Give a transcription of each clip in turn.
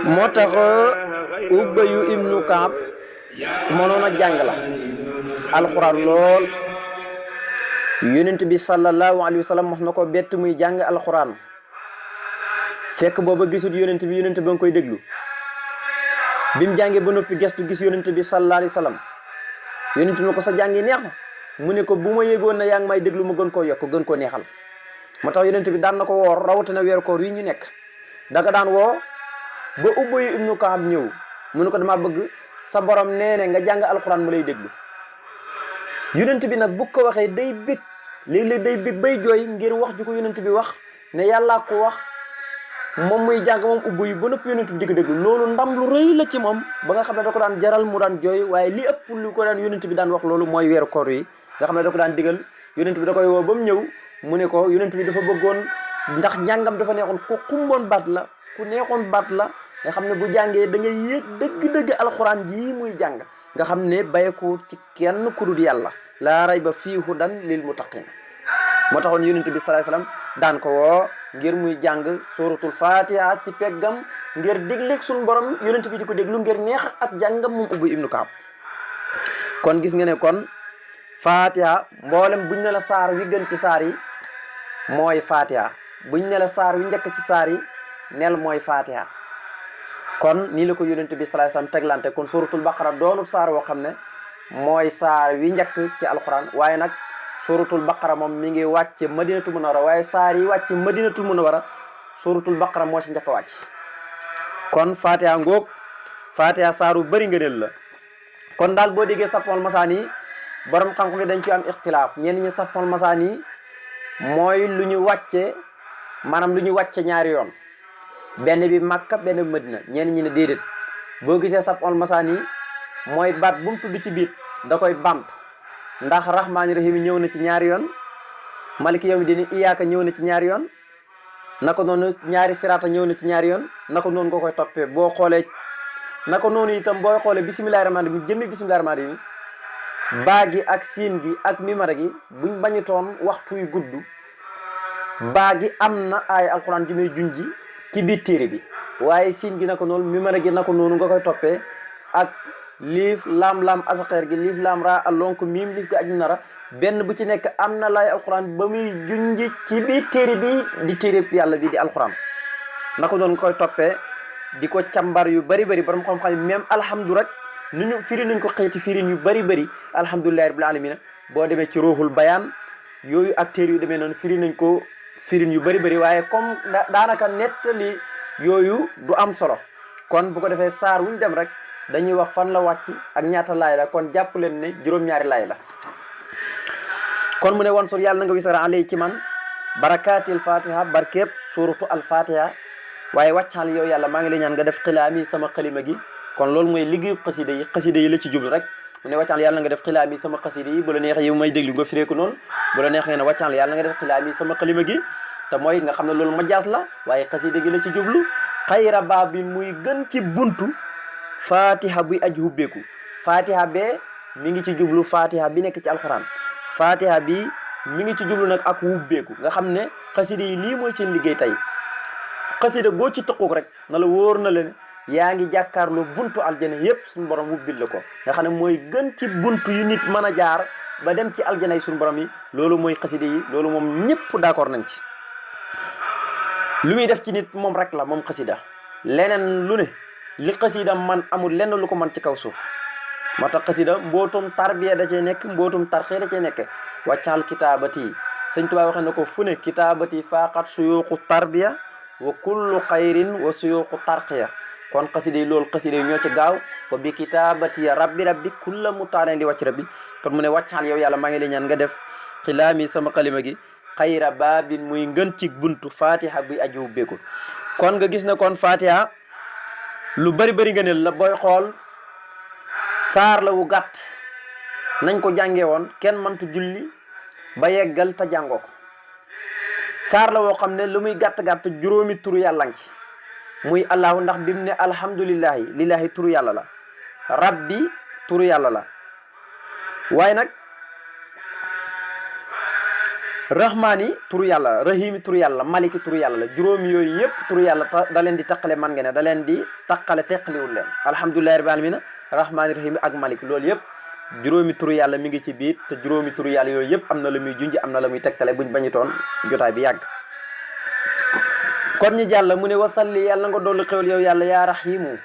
moo tax Ubayyu ibnu Kaab ku mënoon a jàng la alxuraan lool. yonent bi sallallahu alayhi wa sallam wax na ko bett muy jàng alxuraan fekk booba gisut yonent bi ba nga koy déglu bi mu jàngee ba noppi gestu gis yonent bi sallallahu alayhi wa sallam yonent bi ne ko sa jàng yi neex na mu ne ko bu ma yëgoon na yaa ngi may déglu ma gën koo yokk gën koo neexal. moo tax yonent bi daan na ko woor rawatina weeru koor yi ñu nekk danga daan woo ba Ubayyu ibnu Kaab ñëw mu ne ko dama bëgg sa borom nee ne nga jàng alxuraan ma lay déglu. yonent bi nag bu ko waxee day bég léeg-léeg day bég bay jooy ngir wax ju ko yonent bi wax ne yàllaa ko wax moom muy jàng moom Ubayyu ba noppi yonent bi di ko déglu loolu ndam lu rëy la ci moom ba nga xam ne da ko daan jaral mu daan jooy. waaye li ëpp lu ko daan yonent bi daan wax loolu mooy weeru koor yi nga xam ne da ko daan digal yonent bi da koy woo ba mu ñëw mu ne ko yonent bi dafa bëggoon ndax njàngam dafa neexoon ku xumboon baat la ku neexoon baat la nga xam ne bu jàngee da ngay yëg dëgg-dëgg alxuraan ji muy jàng nga xam ne bàyyeekoo ci kenn ku dul yàlla laa rayba fii hudan lil muttaqin. moo taxoon yonent bi sallallahu alayhi wasallam daan ko woo ngir muy jàng suratul fatiha ci peggam ngir dégleeg suñu borom yonent bi di ko déglu ngir neex ak jàngam moom Ubayyu ibnu Kaab. kon gis nga ne kon fatiha mboolem buñ ne la saar wi gën ci saar yi mooy fatiha buñ ne la saar wi njëkk ci saar yi nel mooy fatiha. kon nii la ko yonent bi sallallahu alayhi wasallam teglante kon suratul baqara doonul saar woo xam ne mooy saar wi njëkk ci alquran waaye nag suratul baqara moom mi ngi wàcc madinatul munawwara waaye saar yi wàcc madinatul munawwara suratul baqara moo ci njëkk a wàcc. kon fatiha ngoog fatiha saaru bëri ngëneel la. kon daal boo déggee Sab'ul Masaani borom xam-xam yi dañ ci am ixtilaaf ñenn ñi Sab'ul Masaani mooy lu ñu wàcce maanaam lu ñu wàcce ñaari yoon benn bi Makka benn bi Madina ñenn ñi ne déedéet boo gisee Sab'ul Masaani mooy baat bu mu tudd ci biit da koy bamtu ndax rahmaani rahim ñëw na ci ñaari yoon maliki yawmi diin iyaaka ñëw na ci ñaari yoon naka noonu ñaari siraata ñëw na ci ñaari yoon naka noonu nga koy toppee boo xoolee naka noonu itam booy xoolee bismillahi rahmaani rahim jëmmi bismillahi rahmaani rahim baa gi ak siin gi ak mimara gi buñ bañutoon waxtu yu gudd baa gi am na ay alquran ji muy junji ci biir téere bi waaye siin gi naka noonu mimara gi naka noonu nga koy toppee ak liif laam asaqeer gi liif laam raa allonk miim liif gi aju nara benn bu ci nekk am na laay alquran ba muy junji ci biir téere bi di téere yàlla bi di alquran naka noonu nga koy toppee di ko càmbar yu bari borom xam-xam même alhamdu rek nu ñu firi nañ ko xeeti firin yu bari alhamdulillahi rabbil alamin boo demee ci ruuxul bayaan yooyu ak téere yu demee noonu firi nañ ko firin yu bari waaye comme daanaka nettali yooyu du am solo kon bu ko defee saar wuñ dem rek dañuy wax fan la wàcc ak ñaata laay la kon jàpp leen ne juróom-ñaari laay la. kon mu ne wan sur yàlla na nga wisara alay ci man barakaatil fatiha barkeeb suratu al fatiha waaye wàccaal yow yàlla maa ngi lay ñaan nga def xilaami sama xalima gi. kon loolu mooy liggéeyu xasida yi la ci jublu rek mu ne wàccaal yàlla nga def xilaami sama xasida yi bu la neexee yow may déglu nga firee ko noonu bu la neexee nga ne wàccaal yàlla nga def xilaami sama xalima gi te mooy nga xam ne loolu majaas la waaye xasida gi la ci jublu xayra baa bi muy gën ci buntu fatiha buy aji hubbeeku fatiha bee mi ngi ci jublu fatiha bi nekk ci alxuraan fatiha bi mi ngi ci jublu nag ak hubbeeku nga xam ne xasida yi lii mooy seen liggéey tey xasida goo ci tëqoog rek na la wóor na leen yaa ngi jàkkaarloo buntu aljana yëpp suñu borom wubbil la ko nga xam ne mooy gën ci buntu yu nit mën a jaar ba dem ci aljana yi suñu borom yi loolu mooy xasida yi loolu moom ñëpp d'accord nañ ci lu muy def ci nit moom rek la moom xasida leneen lu ne li xasida man amul lenn lu ko man ci kaw suuf moo tax xasida mbootum tarbiya da cee nekk mbootum tarxiya da cee nekk wàccaal kitaabati sëñ Tuubaa waxee na ko fu ne kitaabati faqat suyuqu tarbiya wa kullu xayrin wa suyuqu tarqiya kon xasida yi loolu xasida yi ñoo ci gaaw wa bi kitaabati rabbi kulla mutaaleen di wàcc rabbi kon mu ne wàccaal yow yàlla maa ngi lay ñaan nga def xilaami sama xalima gi xayra baabin muy ngën ci buntu fatiha buy aju ubbeeku kon nga gis ne kon fatiha lu bari ngëneel la booy xool saar la wu gàtt nañ ko jàngee woon kenn mëntu julli ba yeggal te jàngoo ko saar la woo xam ne lu muy gàtt juróomi turu yàlla ngi ci muy allahu ndax bi mu ne alhamdulillahi lillahi turu yàlla la rabbi turu yàlla la waaye nag rahmaani turu yàlla, rahimi turu yàlla, maliki turu yàlla la. juróomi yooyu yëpp turu yàlla da leen di taqale, man nga ne da leen di taqale teqaliwul leen. alhamdulillahi rabbil alamin rahmaani rahimi ak malik loolu yëpp juróomi turu yàlla mi ngi ci biir, te juróomi turu yàlla yooyu yëpp am na la muy junj, am na la muy tegtale buñ bañutoon jotaay bi yàgg. kon ñu jàll mu ne wasalli yàlla nga dolli xewal yow yàlla yaa rahimu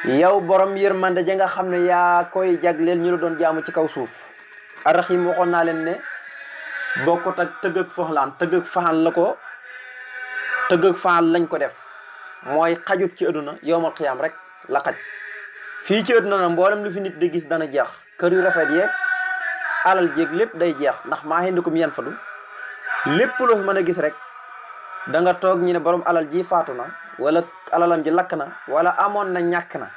yow borom yërmande ja nga xam ne yaa koy jagleel ñu la doon jaamu ci kaw suuf. arrahim waxoon naa leen ne bokkut ak tëgg ak foxlaan, tëgg ak faxal la ko, tëgg ak faxal lañ ko def, mooy xajut ci àdduna yowmal xiyaam rek la xaj. fii ci àdduna na mboolem lu fi nit di gis dana jeex, kër yu rafet yeeg alal jéeg lépp day jeex, ndax maa hindukum yan fadu lépp loo fi mën a gis rek da nga toog ñi ne borom alal ji faatu na, wala alalam ji lakk na, wala amoon na ñàkk na.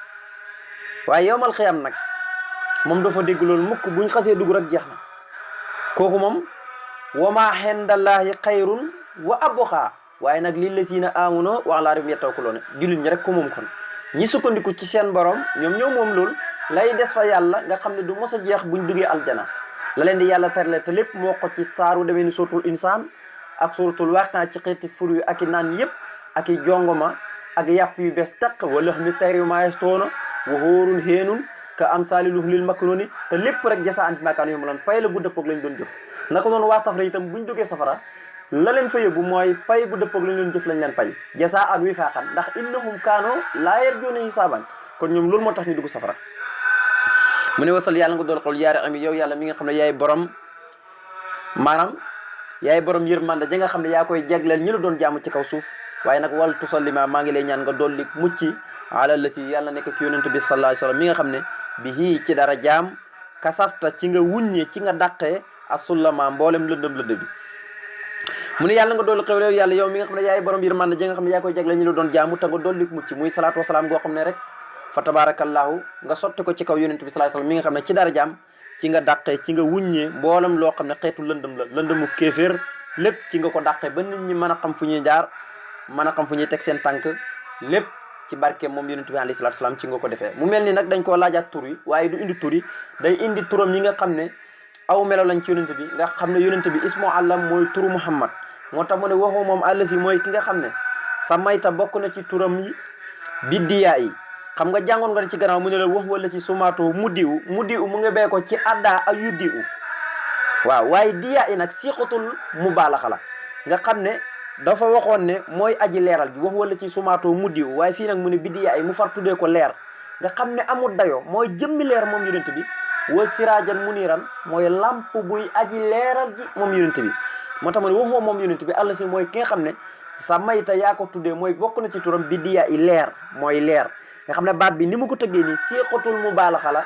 waaye yowmal xiyaam nag moom dafa dégg loolu mukk, buñ xasee dugg rek jeex na. kooku moom wama xendallaahi xayrun wa abqa, waaye nag lii la siina amuno wa alaa rabbihim yatawakkaluun, jullit ñi rek ko moom. kon ñi sukkandiku ci seen borom ñoom moom loolu lay des fa yàlla nga xam ne du mos a jeex buñ duggee aljana. la leen di yàlla terle te lépp moo ko ci saaru demee ni suratul insaan ak suratul waaqia ci xeeti fur yu ak i naan yëpp, ak i jongoma ak yàpp yu bees taq wala xam ne tayri maa yastoona wa hóorun xeenun ka am saali luhlil maknuni, te lépp rek jasa anti maakaan yomb loon pay la gu dëppoog lañ doon jëf. naka noonu waa safara itam buñ duggee safara la leen fa yóbbu mooy pay gu dëppoog lañ doon jëf lañ leen pay jasa an wifaaqan, ndax innahum kaano laa yarjuuna hisaaban. kon ñoom loolu moo tax ñu dugg safara. mu ne wasal yàlla nga dool xol yaari ami yow yàlla mi nga xam ne yaay borom, maanaam yaay borom yërmande ja nga xam ne yaa koy jagleel ñi la doon jaamu ci kaw suuf. waaye nag wal tusallima maa ngi lay ñaan nga dolli mucc ala la si yàlla nekk ci yonent bi sallallahu alayhi wa sallam mi nga xam ne bi hii ci dara jaam kasafta ci nga wuññee ci nga dàqee asullama mboolem lëndëm bi. mu ne yàlla nga dolli xewlew yàlla yow mi nga xam ne yaay borom yërmande ja nga xam ne yaa koy jagleel ñi la doon jaamu te nga dolli mucc muy salaatu wasalaam goo xam ne rek fa tabarakallahu nga sotti ko ci kaw yonent bi sallallahu alayhi wa sallam mi nga xam ne ci dara jaam ci nga dàqee ci nga wuññee mboolem loo xam ne xeetu lëndëm la, lëndëmu kéeféer lépp ci nga ko dàqee ba nit ñi mën a xam fu ñuy jaar, mën a xam fu ñuy teg seen tànk, lépp ci barke moom yonent bi alayhi salaatu salaam ci nga ko defee. mu mel ni nag dañ koo laajaat tur yi, waaye du indi tur yi, day indi turam yi nga xam ne aw melo lañ ci yonent bi, nga xam ne yonent bi ismu àllam mooy turu Muhammad. moo tax mu ne waxu moom àll si mooy ki nga xam ne sa mayta bokk na ci turam yi biddiyaa yi. xam nga jàngoon nga ci gannaaw mu ne la wax wala ci sumaatu mu diw mu nga bee ko ci adda ak yu diw. waaw waaye diyaa yi nag siqatul mubaalaxa la, nga xam ne dafa waxoon ne mooy aji leeral ji wax wala ci sumaatoo mu diw, waaye fii nag mu ne biddiyaa yi mu far tuddee ko leer, nga xam ne amul dayoo mooy jëmmi leer moom yonent bi. wa siraajan muniran mooy lamp buy aji leeral ji moom yonent bi. moo tax mu ne waxuma moom yonent bi àll si mooy ki nga xam ne sa mayta yaa ko tuddee mooy bokk na ci turam biddiyaa yi leer mooy leer, nga xam ne baat bi ni mu ko tëggee nii siqatul mubaalaxa la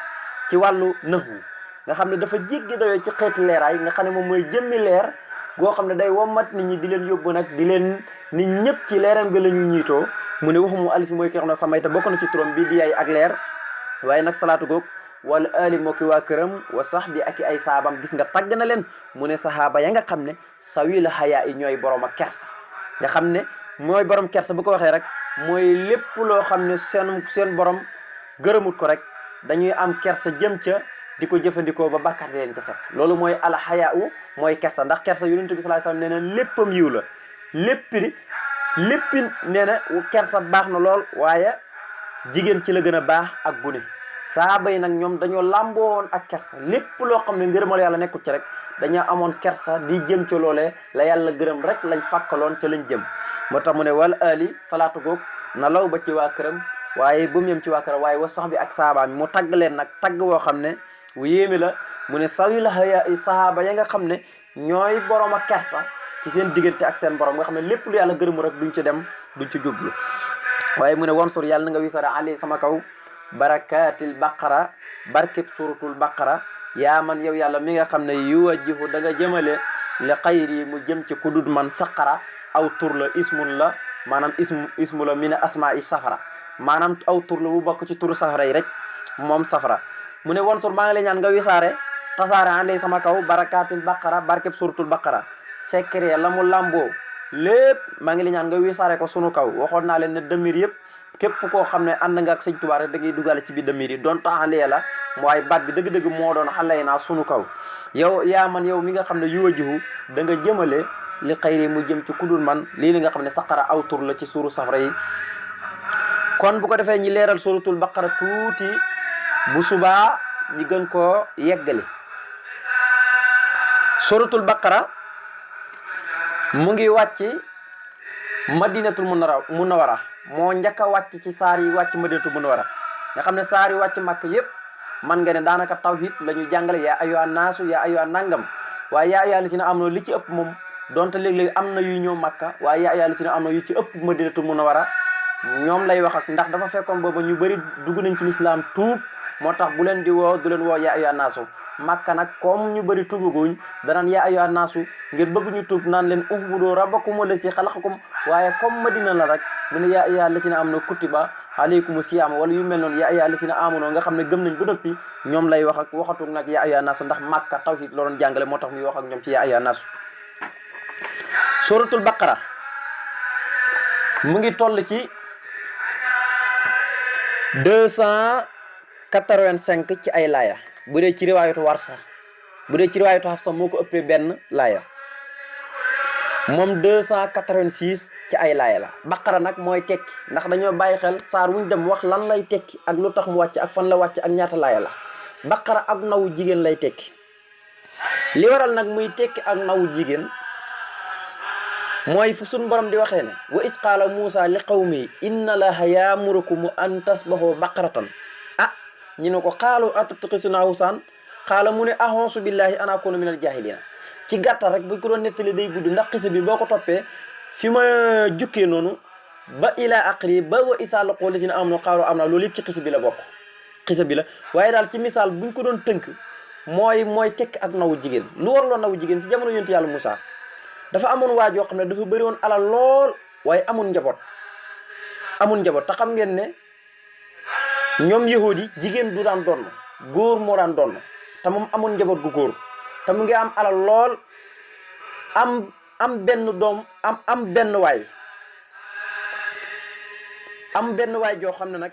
ci wàllu naxwu, nga xam ne dafa jéggi dayoo ci xeeti leeraay, nga xam ne moom mooy jëmmi leer goo xam ne day wommat nit ñi di leen yóbbu nag di leen nit ñëpp ci leeram bi la ñu ñiitoo. mu ne waxuma àll si mooy ki nga xam ne sa mayta bokk na ci turam biddiyaa yi ak leer. waaye nag salaatu goog wala ali moo ki waa këram wa sax bi ak i ay saabam gis nga tagg na leen. mu ne sahaaba ya nga xam ne sawil hayaa yi ñooy borom ak kersa, nga xam ne mooy borom kersa bu ko waxee rek mooy lépp loo xam ne seen borom gërëmut ko rek dañuy am kersa jëm ca di ko jëfandikoo ba bàkkaar di leen ca fekk. loolu mooy al hayaa mooy kersa, ndax kersa yonent bi sallallahu alayhi wasallam nee na léppam yiw la, léppi nee na kersa baax na lool, waaye jigéen ci la gën a baax ak gune. sahaaba yi nag ñoom dañoo làmboo woon ak kersa, lépp loo xam ne ngërëmal yàlla nekkul ci rek dañoo amoon kersa di jëm ca loolee la yàlla gërëm rek lañ fàkkaloon ca lañ jëm. moo tax mu ne wal ali salaatu goog na law ba ci waa këram, waaye ba mu yem ci waa këram waaye wa sax bi ak sahaaba mi mu tagg leen nag tagg woo xam ne wu yéeme la. mu ne sawil haya i sahaaba ya nga xam ne ñooy borom ak kersa ci seen diggante ak seen borom, nga xam ne lépp lu yàlla gërëmu rek duñ ci dem duñ ci jublu. waaye mu ne wansur yàlla na nga wisara ali sama kaw barakatil baqara barkeb suratul baqara yaa man yow yàlla mi nga xam ne yuwajjihu da nga jëmale li xayri mu jëm ci kudud man saqara aw tur la ismun la, maanaam ismu la min asmaa i safara, maanaam aw tur la bu bokk ci turu safara yi rek moom safara. mu ne wansur maa ngi lay ñaan nga wisaare tasaare alay sama kaw barakatil baqara barkeb suratul baqara secret la mu lamboo lépp maa ngi lay ñaan nga wisaare ko sunu kaw. waxoon naa leen ne damir yëpp képp koo xam ne ànd nga ak sëñ Tuubaa rek da ngay dugale ci biir damir yi doon taxalee la waaye baat bi dëgg-dëgg moo doon xalay naa sunu kaw yow yaa man yow mi nga xam ne yuwajihu da nga jëmale li xayri mu jëm ci kudul man lii li nga xam ne saqara aw tur la ci suuru safara yi. kon bu ko defee ñi leeral suratul baqara tuuti bu subaa ñi gën koo yeggali. suratul baqara mu ngi wàcc madinatul munawara moo njëkk a wàcc ci saar yi wàcc madinatul munawara nga xam ne saar yi wàcc màkk yépp man nga ne daanaka tawhid la ñu jàngale yaa ayyuhan naasu yaa ayyuhan nangam waaye yaa ayyuhal lazina amanu li ci ëpp moom donte léeg-léeg am na yu ñëw màkka waaye yaa ayyuhal lazina amanu yu ci ëpp madinatul munawara ñoom lay wax ak ndax dafa fekkoon booba ñu bëri dugg nañ ci lislaam tuub moo tax bu leen di woo du leen woo yaa ayyuhan naasu màkka nag comme ñu bëri tuubaguñ danaan yaa ayyuhan naasu ngir bëgg ñu tuub naan leen u'budu rabbakum allazi xalaqakum waaye comme madina la rek mu ne yaa ayyuhal lazina amanu kutiba alaykumu siyaam wala yu mel noonu yaa ayyuhal lazina amanu nga xam ne gëm nañ ba noppi ñoom lay wax ak waxatu nag yaa ayyuhan naasu ndax màkka tawhid la doon jàngale moo tax muy wax ak ñoom ci yaa ayyuhan naasu. suratul baqara mu ngi toll ci 285 ci ay laaya bu dee ci riwaayatu warsa bu dee ci riwaayatu hafsa moo ko ëppee benn laaya moom 286 ci ay laaya la. baqara nag mooy tekki ndax dañoo bàyyi xel saar wuñ dem wax lan lay tekki ak lu tax mu wàcc ak fan la wàcc ak ñaata laaya la. baqara ak nawu jigéen lay tekki li waral nag muy tekki ak nawu jigéen mooy fu suñ borom di waxee ne wa is qaala Muusa li qawmi inna allaha yaamurukum an tasbahu baqaratan ñu ne ko xaalu atattaxizunaa huzwan xaala mu ne a'uuzu billahi an akuuna minal jaahiliina ci gàttal rek buñ ko doon nettali day gudd ndax xisa bi boo ko toppee fi ma jukkee noonu ba ila aqri ba wa isaa laqul lazina amanu qaalu aamannaa loolu yëpp ci xisa bi la bokk xisa bi la waaye daal ci misaal buñ ko doon tënk mooy tekk ak nawu jigéen lu waraloon nawu jigéen ci jamono yonent yàlla Moussa dafa amoon waaj yoo xam ne dafa bëri woon alal lool waaye amul njaboot te xam ngeen ne ñoom yahudi jigéen du daan doon góor moo daan doon te moom amul njaboot gu góor te mu ngi am alal lool am benn doom am benn waay joo xam ne nag